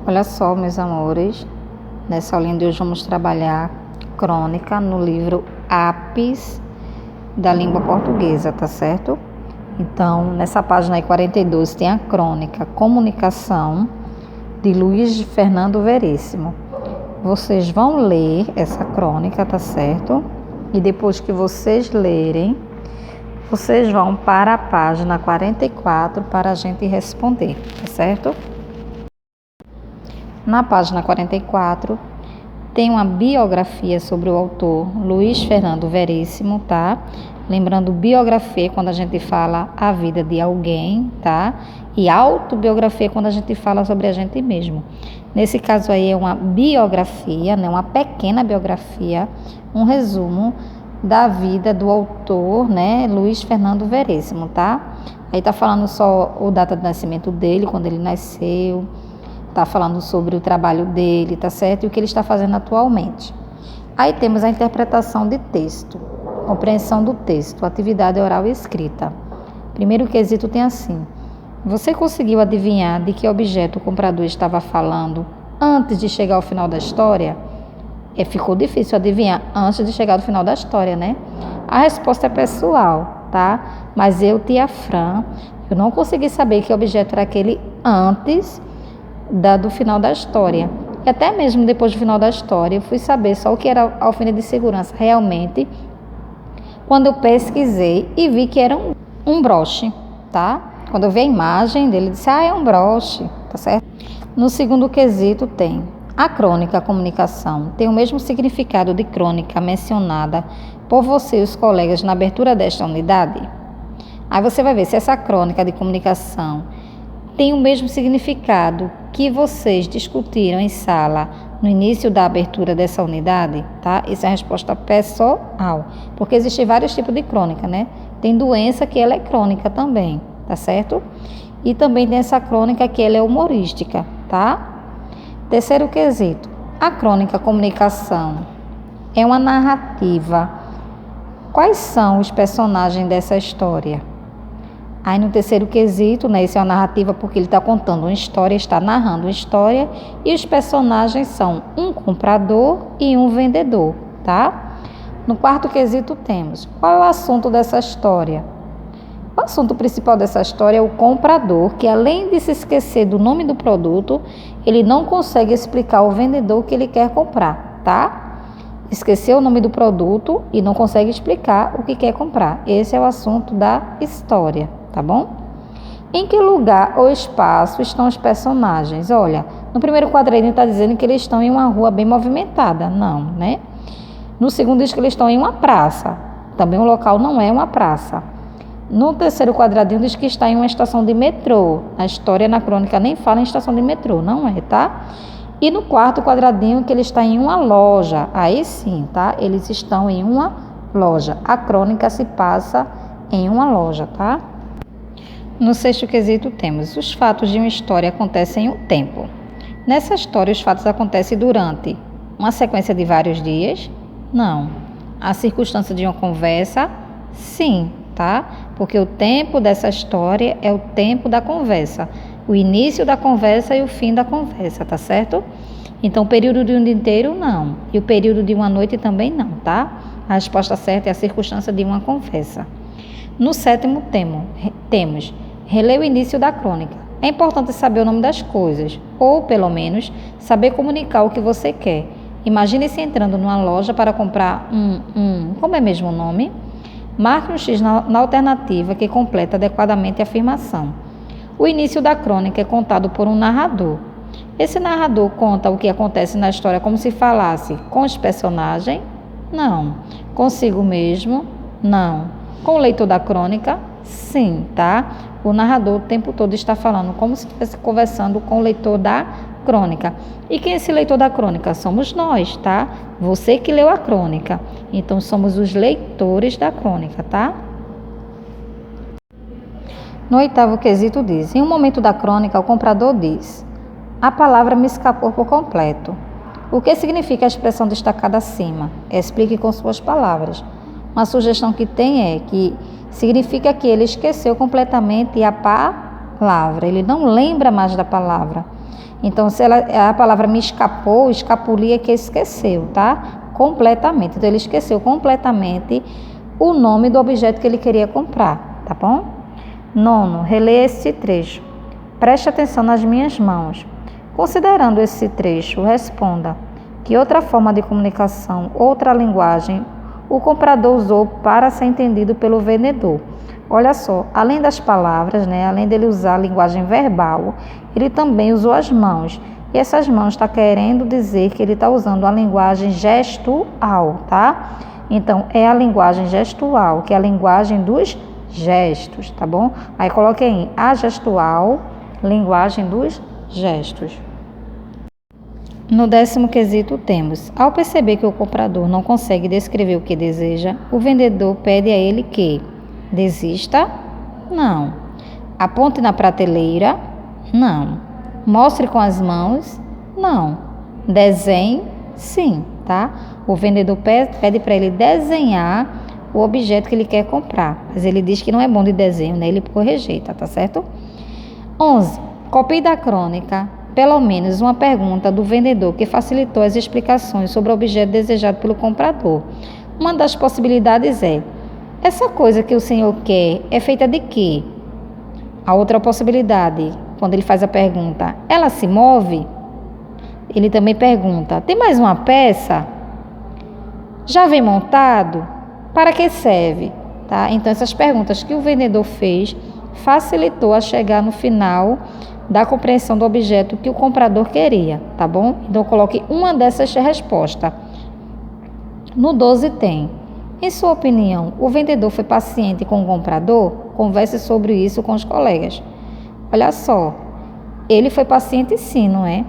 Olha só, meus amores, nessa aulinha de hoje vamos trabalhar crônica no livro Apis da língua portuguesa, tá certo? Então, nessa página aí 42 tem a crônica Comunicação de Luiz Fernando Veríssimo. Vocês vão ler essa crônica, tá certo? E depois que vocês lerem, vocês vão para a página 44 para a gente responder, tá certo? Na página 44 tem uma biografia sobre o autor Luiz Fernando Veríssimo, tá? Lembrando, biografia quando a gente fala a vida de alguém, tá? E autobiografia quando a gente fala sobre a gente mesmo. Nesse caso aí é uma biografia, né? Uma pequena biografia, um resumo da vida do autor, né? Luiz Fernando Veríssimo, tá? Aí tá falando só a data de nascimento dele, quando ele nasceu. Tá falando sobre o trabalho dele, tá certo? E o que ele está fazendo atualmente. Aí temos a interpretação de texto, compreensão do texto, atividade oral e escrita. Primeiro quesito tem assim: você conseguiu adivinhar de que objeto o comprador estava falando antes de chegar ao final da história? Ficou difícil adivinhar antes de chegar ao final da história, né? A resposta é pessoal, tá? Mas eu, tia Fran, eu não consegui saber que objeto era aquele antes do final da história. E até mesmo depois do final da história, eu fui saber só o que era alfaiate de segurança realmente quando eu pesquisei e vi que era um broche, tá? Quando eu vi a imagem dele, eu disse, é um broche, tá certo? No segundo quesito tem a crônica, a comunicação, tem o mesmo significado de crônica mencionada por você e os colegas na abertura desta unidade? Aí você vai ver se essa crônica de comunicação tem o mesmo significado que vocês discutiram em sala no início da abertura dessa unidade, tá? Essa é a resposta pessoal, porque existem vários tipos de crônica, né? Tem doença que ela é crônica também, tá certo? E também tem essa crônica que ela é humorística, tá? Terceiro quesito, a crônica comunicação é uma narrativa. Quais são os personagens dessa história? Aí no terceiro quesito, né, esse é uma narrativa porque ele está contando uma história, está narrando uma história, e os personagens são um comprador e um vendedor, tá? No quarto quesito temos, qual é o assunto dessa história? O assunto principal dessa história é o comprador, que além de se esquecer do nome do produto, ele não consegue explicar ao vendedor o que ele quer comprar, tá? Esqueceu o nome do produto e não consegue explicar o que quer comprar. Esse é o assunto da história, tá bom? Em que lugar ou espaço estão os personagens? Olha, no primeiro quadradinho está dizendo que eles estão em uma rua bem movimentada. Não, né? No segundo diz que eles estão em uma praça. Também o local não é uma praça. No terceiro quadradinho diz que está em uma estação de metrô. A história na crônica nem fala em estação de metrô, não é, tá? E no quarto quadradinho que ele está em uma loja. Aí sim, tá? Eles estão em uma loja. A crônica se passa em uma loja, tá? No sexto quesito temos os fatos de uma história acontecem em um tempo. Nessa história os fatos acontecem durante uma sequência de vários dias? Não. A circunstância de uma conversa? Sim, tá? Porque o tempo dessa história é o tempo da conversa. O início da conversa e o fim da conversa, tá certo? Então, o período de um dia inteiro, não. E o período de uma noite também não, tá? A resposta certa é a circunstância de uma conversa. No sétimo temos reler o início da crônica. É importante saber o nome das coisas, ou, pelo menos, saber comunicar o que você quer. Imagine-se entrando numa loja para comprar como é mesmo o nome? Marque um X na alternativa que completa adequadamente a afirmação. O início da crônica é contado por um narrador. Esse narrador conta o que acontece na história como se falasse com os personagens? Não. Consigo mesmo? Não. Com o leitor da crônica? Sim, tá? O narrador o tempo todo está falando como se estivesse conversando com o leitor da crônica. E quem é esse leitor da crônica? Somos nós, tá? Você que leu a crônica. Então, somos os leitores da crônica, tá? No oitavo quesito diz, em um momento da crônica, o comprador diz, a palavra me escapou por completo. O que significa a expressão destacada acima? Explique com suas palavras. Uma sugestão que tem é que significa que ele esqueceu completamente a palavra, ele não lembra mais da palavra. Então, se a palavra me escapou, escapulia que esqueceu, tá? Completamente. Então, ele esqueceu completamente o nome do objeto que ele queria comprar, tá bom? 9. Releia esse trecho. Preste atenção nas minhas mãos. Considerando esse trecho, responda: que outra forma de comunicação, outra linguagem, o comprador usou para ser entendido pelo vendedor? Olha só, além das palavras, né, além dele usar a linguagem verbal, ele também usou as mãos. E essas mãos está querendo dizer que ele está usando a linguagem gestual, tá? Então, é a linguagem gestual, que é a linguagem dos gestos, tá bom? Aí coloque aí, a gestual, linguagem dos gestos. No 10º quesito temos: ao perceber que o comprador não consegue descrever o que deseja, o vendedor pede a ele que desista? Não. Aponte na prateleira? Não. Mostre com as mãos? Não. Desenhe? Sim, tá? O vendedor pede para ele desenhar o objeto que ele quer comprar, mas ele diz que não é bom de desenho, né? Ele rejeita, tá certo? 11. Copie da crônica pelo menos uma pergunta do vendedor que facilitou as explicações sobre o objeto desejado pelo comprador. Uma das possibilidades é: essa coisa que o senhor quer é feita de quê? A outra possibilidade, quando ele faz a pergunta: ela se move? Ele também pergunta: tem mais uma peça? Já vem montado? Para que serve? Tá? Então, essas perguntas que o vendedor fez facilitou a chegar no final da compreensão do objeto que o comprador queria, tá bom? Então, coloque uma dessas respostas. No 12 tem: em sua opinião, o vendedor foi paciente com o comprador? Converse sobre isso com os colegas. Olha só, ele foi paciente sim, não é?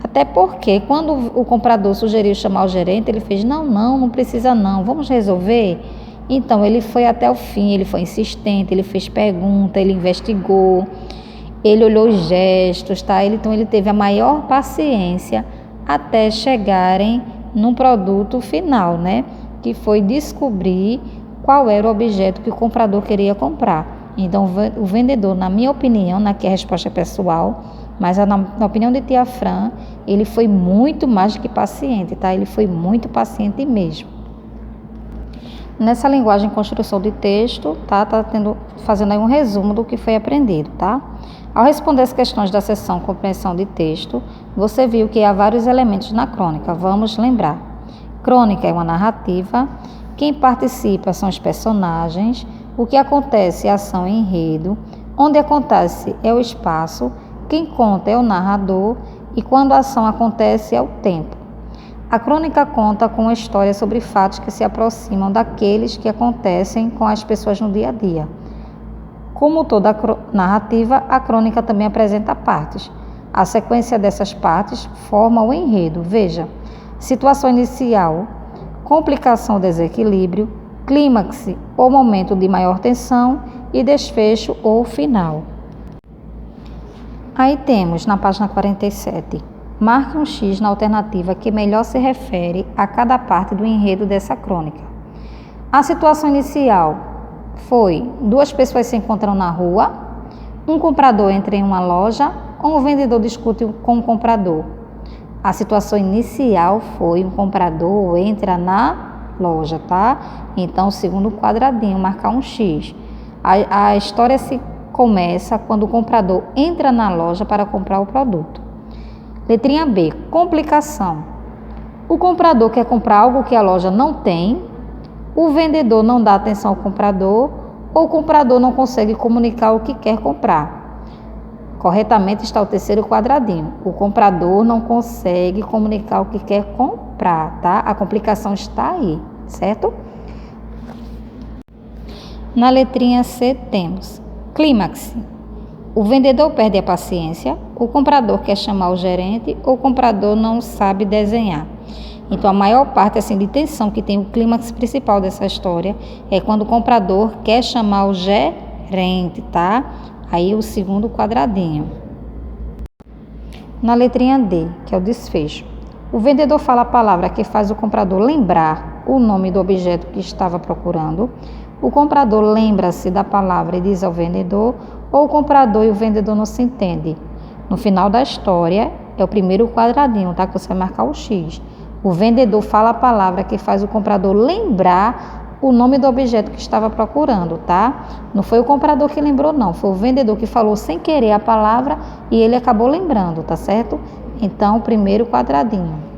Até porque quando o comprador sugeriu chamar o gerente, ele fez: não precisa não, vamos resolver. Então, ele foi até o fim, ele foi insistente, ele fez pergunta, ele investigou, ele olhou os gestos, tá? Então, ele teve a maior paciência até chegarem no produto final, né? Que foi descobrir qual era o objeto que o comprador queria comprar. Então, o vendedor, na minha opinião, aqui a resposta é pessoal, mas na opinião de tia Fran, ele foi muito mais do que paciente, tá? Ele foi muito paciente mesmo. Nessa linguagem construção de texto, tá? Fazendo aí um resumo do que foi aprendido, tá? Ao responder as questões da seção compreensão de texto, você viu que há vários elementos na crônica. Vamos lembrar. Crônica é uma narrativa, quem participa são os personagens, o que acontece é a ação e enredo, onde acontece é o espaço, quem conta é o narrador e quando a ação acontece é o tempo. A crônica conta com uma história sobre fatos que se aproximam daqueles que acontecem com as pessoas no dia a dia. Como toda narrativa, a crônica também apresenta partes. A sequência dessas partes forma o enredo. Veja: situação inicial, complicação ou desequilíbrio, clímax ou momento de maior tensão e desfecho ou final. Aí temos na página 47. Marque um X na alternativa que melhor se refere a cada parte do enredo dessa crônica. A situação inicial foi: duas pessoas se encontram na rua, um comprador entra em uma loja ou um vendedor discute com o comprador. A situação inicial foi: um comprador entra na loja, tá? Então, segundo quadradinho, marcar um X. A história se começa quando o comprador entra na loja para comprar o produto. Letrinha B, complicação. O comprador quer comprar algo que a loja não tem, o vendedor não dá atenção ao comprador ou o comprador não consegue comunicar o que quer comprar. Corretamente está o terceiro quadradinho. O comprador não consegue comunicar o que quer comprar, tá? A complicação está aí, certo? Na letrinha C temos clímax. O vendedor perde a paciência, o comprador quer chamar o gerente ou o comprador não sabe desenhar. Então, a maior parte assim, de tensão que tem o clímax principal dessa história é quando o comprador quer chamar o gerente, tá? Aí o segundo quadradinho. Na letrinha D, que é o desfecho. O vendedor fala a palavra que faz o comprador lembrar o nome do objeto que estava procurando. O comprador lembra-se da palavra e diz ao vendedor, ou o comprador e o vendedor não se entendem. No final da história, é o primeiro quadradinho, tá? Que você vai marcar o X. O vendedor fala a palavra que faz o comprador lembrar o nome do objeto que estava procurando, tá? Não foi o comprador que lembrou, não. Foi o vendedor que falou sem querer a palavra e ele acabou lembrando, tá certo? Então, primeiro quadradinho.